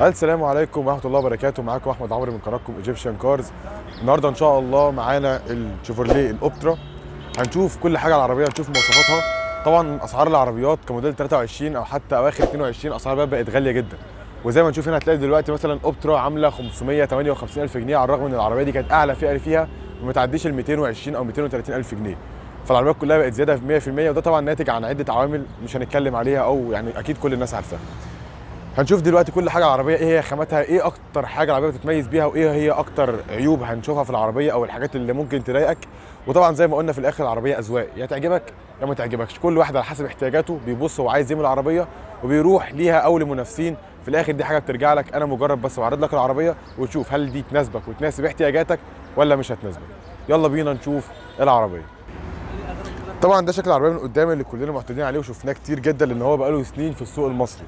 السلام عليكم ورحمة الله وبركاته. معاكم أحمد عمرو من قناتكم ايجيبشن كارز. النهارده إن شاء الله معانا الشيفروليه الأوبترا. هنشوف كل حاجة على العربية، هنشوف مواصفاتها. طبعا أسعار العربيات كموديل 23 أو حتى أواخر 22 أسعارها بقت غالية جدا. وزي ما نشوف هنا هتلاقي دلوقتي مثلا أوبترا عاملة 558 ألف جنيه، على الرغم إن العربية دي كانت أعلى فئة فيها وما تعديش ال 220 أو 230 ألف جنيه. فالعربيات كلها بقت زيادة في 100%، وده طبعا ناتج عن عدة عوامل مش هنتكلم عليها، أو يعني أكيد كل الناس عارفاها. هنشوف دلوقتي كل حاجه على العربيه، ايه هي خاماتها، ايه اكتر حاجه العربيه بتتميز بيها، وايه هي اكتر عيوب هنشوفها في العربيه او الحاجات اللي ممكن تضايقك. وطبعا زي ما قلنا في الاخر العربيه اذواق، يا تعجبك يا ما تعجبكش، كل واحد على حسب احتياجاته بيبص هو عايز ايه من العربيه وبيروح ليها او لمنافسين. في الاخر دي حاجه بترجع لك، انا مجرد بس بعرض لك العربيه وتشوف هل دي تناسبك وتناسب احتياجاتك ولا مش هتناسبك. يلا بينا نشوف العربيه. طبعا ده شكل العربيه من قدام اللي كلنا معتادين عليه وشفناه كتير جدا، لان هو بقاله سنين في السوق المصري.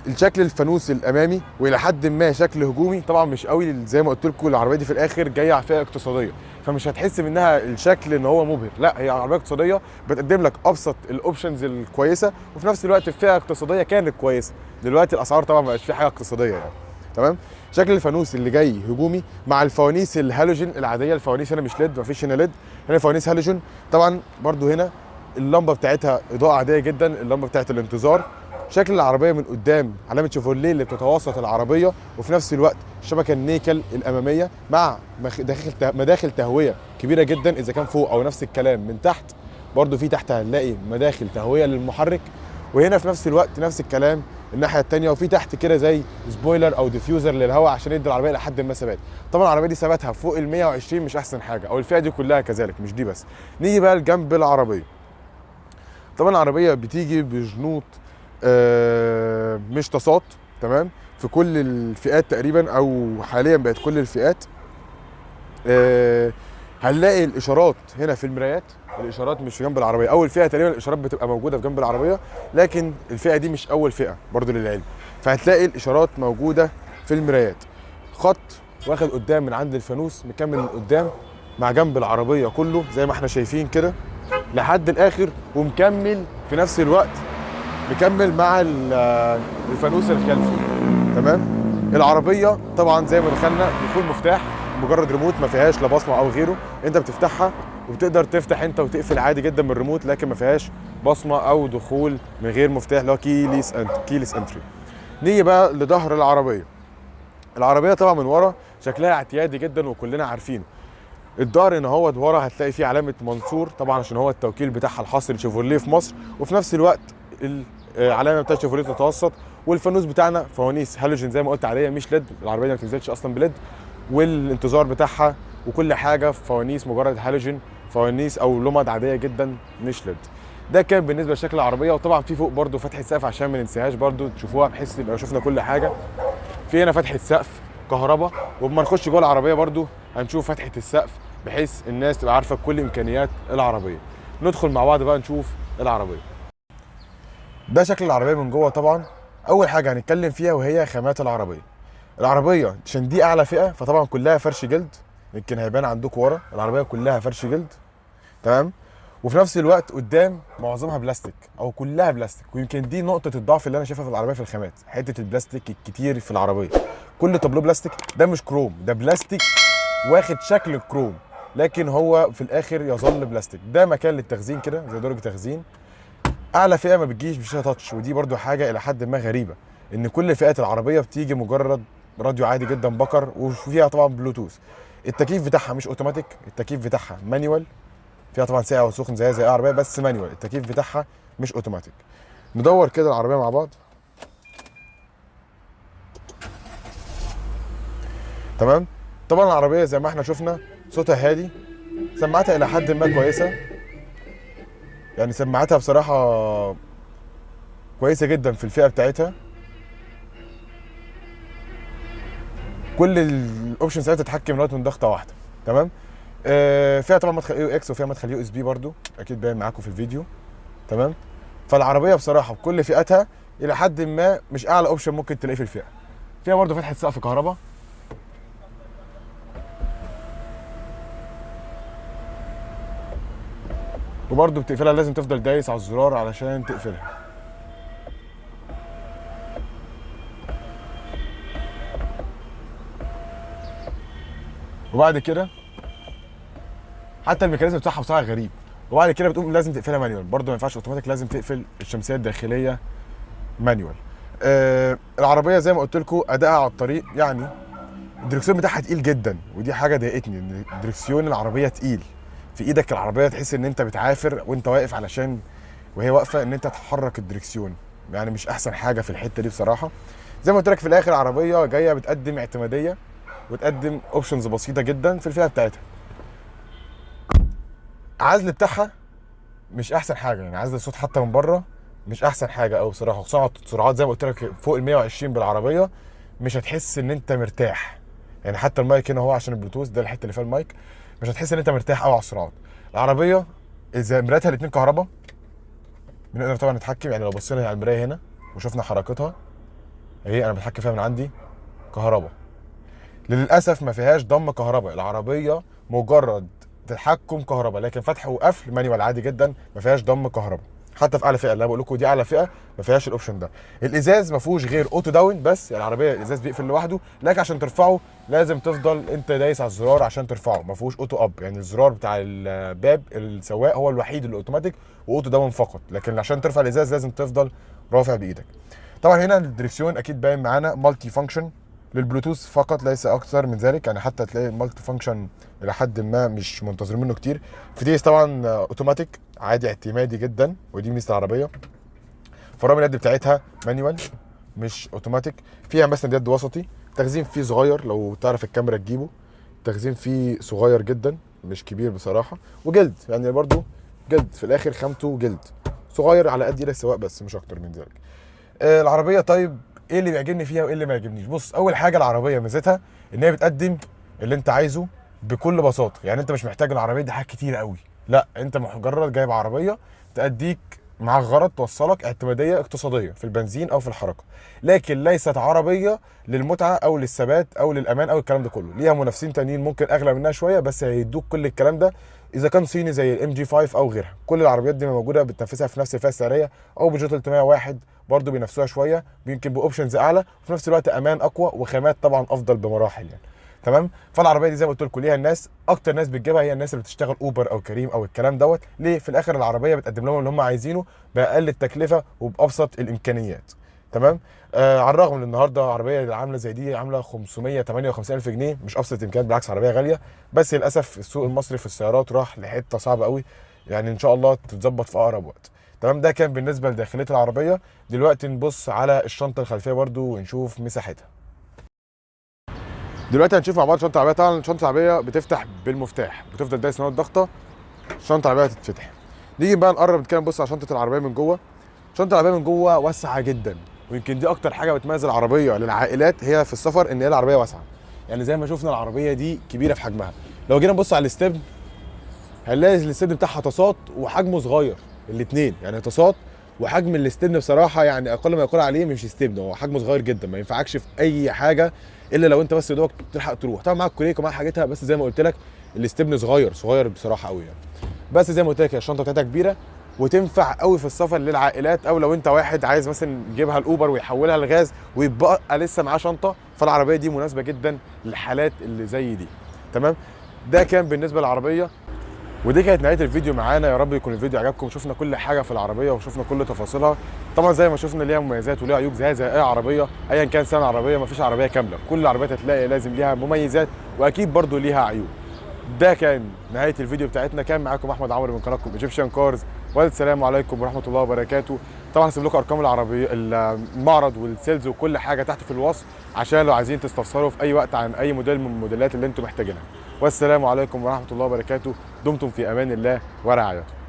الشكل الفانوس الامامي والى حد ما شكل هجومي، طبعا مش قوي زي ما قلت لكم. العربيه دي في الاخر جايه على فئه اقتصاديه، فمش هتحس منها الشكل ان هو مبهر، لا هي عربيه اقتصاديه بتقدم لك ابسط الاوبشنز الكويسه، وفي نفس الوقت الفئه اقتصاديه كانت كويسه. دلوقتي الاسعار طبعا ما بقاش في حاجه اقتصاديه يعني. تمام. شكل الفانوس اللي جاي هجومي مع الفوانيس الهالوجين العاديه. الفوانيس هنا مش ليد، مفيش هنا ليد، هنا فوانيس هالوجين. طبعا برضو هنا اللمبه بتاعتها اضاءه عاديه جدا، اللمبه بتاعت الانتظار. شكل العربيه من قدام علامه شيفروليه اللي بتتوسط العربيه، وفي نفس الوقت الشبكه النيكل الاماميه مع مداخل تهويه كبيره جدا اذا كان فوق، او نفس الكلام من تحت. برضو في تحت هنلاقي مداخل تهويه للمحرك، وهنا في نفس الوقت نفس الكلام الناحيه الثانيه. وفي تحت كده زي سبويلر او ديفيوزر للهواء عشان يدي العربيه لحد ما ثبات. طبعا العربيه دي ثباتها فوق ال 120 مش احسن حاجه، او الفئه دي كلها كذلك مش دي بس. نيجي بقى لجنب العربيه. طبعا العربيه بتيجي بجنوط مش تصاط، تمام، في كل الفئات تقريبا، او حاليا بقت كل الفئات. هنلاقي الاشارات هنا في المرايات، الاشارات مش في جنب العربيه. اول فئه تقريبا الاشارات بتبقى موجوده في جنب العربيه، لكن الفئه دي مش اول فئه برضو للعلم. فهتلاقي الاشارات موجوده في المرايات. خط واخد قدام من عند الفانوس مكمل من قدام مع جنب العربيه كله زي ما احنا شايفين كده لحد الاخر، ومكمل في نفس الوقت مكمل مع الفانوس الخلفي. تمام. العربيه طبعا زي ما دخلنا دخول مفتاح، مجرد ريموت ما فيهاش لا بصمه او غيره. انت بتفتحها وبتقدر تفتح انت وتقفل عادي جدا من الريموت، لكن ما فيهاش بصمه او دخول من غير مفتاح اللي هو كيليس انتري. نيجي بقى لظهر العربيه. العربيه طبعا من ورا شكلها اعتيادي جدا وكلنا عارفينه. الظهر ان هو ورا هتلاقي فيه علامه منصور، طبعا عشان هو التوكيل بتاعها الحصري شيفروليه في مصر. وفي نفس الوقت العلامه بتاعت شيفروليه تتوسط. والفانوس بتاعنا فوانيس هالوجين زي ما قلت عليها، مش ليد. العربيه ما بتنزلش اصلا بليد. والانتظار بتاعها وكل حاجه فوانيس مجرد هالوجين، فوانيس او لمض عاديه جدا مش ليد. ده كان بالنسبه لشكل العربيه. وطبعا في فوق برده فتحه سقف عشان ما ننساهاش برده تشوفوها، بحيث نبقى شفنا كل حاجه. في هنا فتحه سقف كهرباء، وبما نخش جوه العربيه برده هنشوف فتحه السقف بحيث الناس تبقى عارفه كل امكانيات العربيه. ندخل مع بعض بقى نشوف العربيه. ده شكل العربيه من جوه. طبعا اول حاجه هنتكلم فيها وهي خامات العربيه. العربيه عشان دي اعلى فئه فطبعا كلها فرش جلد، يمكن هيبان عندكم ورا العربيه كلها فرش جلد. تمام. وفي نفس الوقت قدام معظمها بلاستيك او كلها بلاستيك، ويمكن دي نقطه الضعف اللي انا شايفها في العربيه في الخامات، حته البلاستيك الكتير في العربيه. كل طابلو بلاستيك، ده مش كروم، ده بلاستيك واخد شكل الكروم، لكن هو في الاخر يظل بلاستيك. ده مكان للتخزين كده زي درج تخزين. اعلى فئه ما بتجيش بشاشه تاتش، ودي برده حاجه الى حد ما غريبه، ان كل فئات العربيه بتيجي مجرد راديو عادي جدا بكر، وفيها طبعا بلوتوث. التكييف بتاعها مش اوتوماتيك، التكييف بتاعها مانيوال. فيها طبعا ساقع وسخن زي العربيه بس مانيوال، التكييف بتاعها مش اوتوماتيك. ندور كده العربيه مع بعض. تمام. طبعا العربيه زي ما احنا شفنا صوتها هادي، سماعتها الى حد ما كويسه، يعني سماعتها بصراحه كويسه جدا في الفئه بتاعتها. كل الاوبشنز بتاعتها تتحكم دلوقتي من ضغطه واحده. تمام. فيها طبعا مدخل يو اكس وفيها مدخل يو اس بي برده، اكيد باين معاكم في الفيديو. تمام. فالعربيه بصراحه بكل فئاتها الى حد ما مش اعلى اوبشن ممكن تلاقيه في الفئه. فيها برده فتحه سقف كهرباء، وبرده بتقفلها لازم تفضل دايس على الزرار علشان تقفلها. وبعد كده حتى الميكانيزم بتاعها بصراحه غريب. وبعد كده بتقوم لازم تقفلها مانيوال، برده ما ينفعش اوتوماتيك، لازم تقفل الشمسيه الداخليه مانيوال. العربيه زي ما قلت لكم ادائها على الطريق يعني الدركسيون بتاعها تقيل جدا، ودي حاجه ضايقتني ان دركسيون العربيه تقيل في ايدك. العربيه تحس ان انت بتعافر وانت واقف علشان وهي واقفه ان انت تحرك الدركسيون، يعني مش احسن حاجه في الحته دي بصراحه. زي ما قلت لك في الاخر عربيه جايه بتقدم اعتماديه وتقدم اوبشنز بسيطه جدا في الفئه بتاعتها. العزل بتاعها مش احسن حاجه، يعني عزل الصوت حتى من بره مش احسن حاجه قوي بصراحه، خصوصا سرعات زي ما قلت لك فوق ال 120 بالعربيه مش هتحس ان انت مرتاح. يعني حتى المايك هنا هو عشان البلوتوث ده الحته اللي فيها المايك، مش هتحس ان انت مرتاح قوي على السرعات. العربيه اذا مرايتها الاثنين كهرباء بنقدر طبعا نتحكم، يعني لو بصينا على المرايه هنا وشفنا حركتها اهي انا بتحكم فيها من عندي كهرباء. للاسف ما فيهاش ضم كهرباء، العربيه مجرد تحكم كهرباء، لكن فتح وقفل مانيوال عادي جدا، ما فيهاش ضم كهرباء. حتى في اعلى فئه اللي انا بقول لكم دي اعلى فئه ما فيهاش الاوبشن ده. الازاز ما فيهوش غير اوتو داون بس، يعني العربيه الازاز بيقفل لوحده، لكن عشان ترفعه لازم تفضل انت دايس على الزرار عشان ترفعه، ما فيهوش اوتو اب، يعني الزرار بتاع الباب السواق هو الوحيد اللي اوتوماتيك واوتو داون فقط، لكن عشان ترفع الازاز لازم تفضل رافع بايدك. طبعا هنا الدريكسيون اكيد باين معانا مالتي فانكشن للبلوتوث فقط ليس اكثر من ذلك، يعني حتى تلاقي المالتي فانكشن الى حد ما مش منتظرين منه كتير. فتيس طبعا اوتوماتيك عادي اعتمادي جدا، ودي ميزه العربيه. فرامل اليد بتاعتها مانيوال مش اوتوماتيك. فيها مثلا يد وسطي، تخزين فيه صغير لو تعرف الكاميرا تجيبه، تخزين فيه صغير جدا مش كبير بصراحه. وجلد يعني برضو جلد في الاخر، خامته جلد صغير على قد ايد السواق بس مش اكتر من ذلك. العربيه طيب ايه اللي بيعجبني فيها وايه اللي ما يعجبنيش؟ بص، اول حاجه العربيه ميزتها ان هي بتقدم اللي انت عايزه بكل بساطه، يعني انت مش محتاج العربيه دي حاجات كتير قوي، لا انت مجرد جايب عربيه تأديك معاك غرض توصلك اعتماديه اقتصاديه في البنزين او في الحركه، لكن ليست عربيه للمتعه او للثبات او للامان او الكلام ده كله. ليها منافسين تانيين ممكن اغلى منها شويه بس هيدوك كل الكلام ده اذا كان صيني زي الام جي 5 او غيرها. كل العربيات دي موجوده بتنافسها في نفس الفئه السعريه، او بيجو 301 برضه بينافسوها شويه يمكن باوبشنز اعلى وفي نفس الوقت امان اقوى وخامات طبعا افضل بمراحل يعني. تمام. فالعربيه دي زي ما قلت لكم ليها الناس اكتر ناس بتجيبها هي الناس اللي بتشتغل اوبر او كريم او الكلام دوت. ليه؟ في الاخر العربيه بتقدم لهم اللي هم عايزينه باقل التكلفه وبابسط الامكانيات. تمام. على الرغم ان النهارده عربيه اللي عامله زي دي عامله 558 الف جنيه، مش ابسط الامكانيات، بالعكس عربيه غاليه، بس للاسف السوق المصري في السيارات راح لحته صعبه قوي، يعني ان شاء الله تتظبط في اقرب وقت. تمام. ده كان بالنسبه لداخليه العربيه. دلوقتي نبص على الشنطه الخلفيه برضو ونشوف مساحتها. دلوقتي هنشوف مع بعض شنطه العربيه. طبعا شنطه العربيه بتفتح بالمفتاح، بتفضل دايس نقط ضغطه شنطه العربيه تتفتح. نيجي بقى نقرب نتكلم نبص على شنطه العربيه من جوه. شنطه العربيه من جوه واسعه جدا، ويمكن دي اكتر حاجه بتميز العربيه للعائلات هي في السفر، ان هي العربيه واسعه. يعني زي ما شفنا العربيه دي كبيره في حجمها. لو جينا نبص على الاستبن هنلاقي الاستبن بتاعها تصاط وحجمه صغير الاثنين، يعني تصاط وحجم الاستبن بصراحه يعني اقل ما يقال عليه مش استبن، هو حجمه صغير جدا ما ينفعكش في اي حاجه الا لو انت بس يا دوبك تلحق تروح. طبعا معاك كوريك ومعاك حاجتها، بس زي ما قلت لك الاستبن صغير بصراحه قوي يعني. بس زي ما قلت لك الشنطه بتاعتها كبيره وتنفع قوي في السفر للعائلات، او لو انت واحد عايز مثلا يجيبها الاوبر ويحولها لغاز ويبقى لسه معاه شنطه، فالعربيه دي مناسبه جدا للحالات اللي زي دي. تمام. ده كان بالنسبه للعربيه، ودي كانت نهايه الفيديو معانا. يا رب يكون الفيديو عجبكم، شفنا كل حاجه في العربيه وشفنا كل تفاصيلها. طبعا زي ما شفنا ليها مميزات وليها عيوب زي اي عربيه، ايا كان سنه العربيه مفيش عربيه كامله، كل العربيات هتلاقي لازم ليها مميزات واكيد برضو ليها عيوب. ده كان نهايه الفيديو بتاعتنا، كان معاكم احمد عمرو من قناتكم ايجيبشن كارز، والسلام عليكم ورحمه الله وبركاته. طبعا هسيب لكم ارقام العربيه المعرض والسيلز وكل حاجه تحت في الوصف عشان لو عايزين تستفسروا في اي وقت عن اي موديل من الموديلات اللي انتم محتاجينها. والسلام عليكم ورحمه الله وبركاته. دمتم في امان الله ورعايته.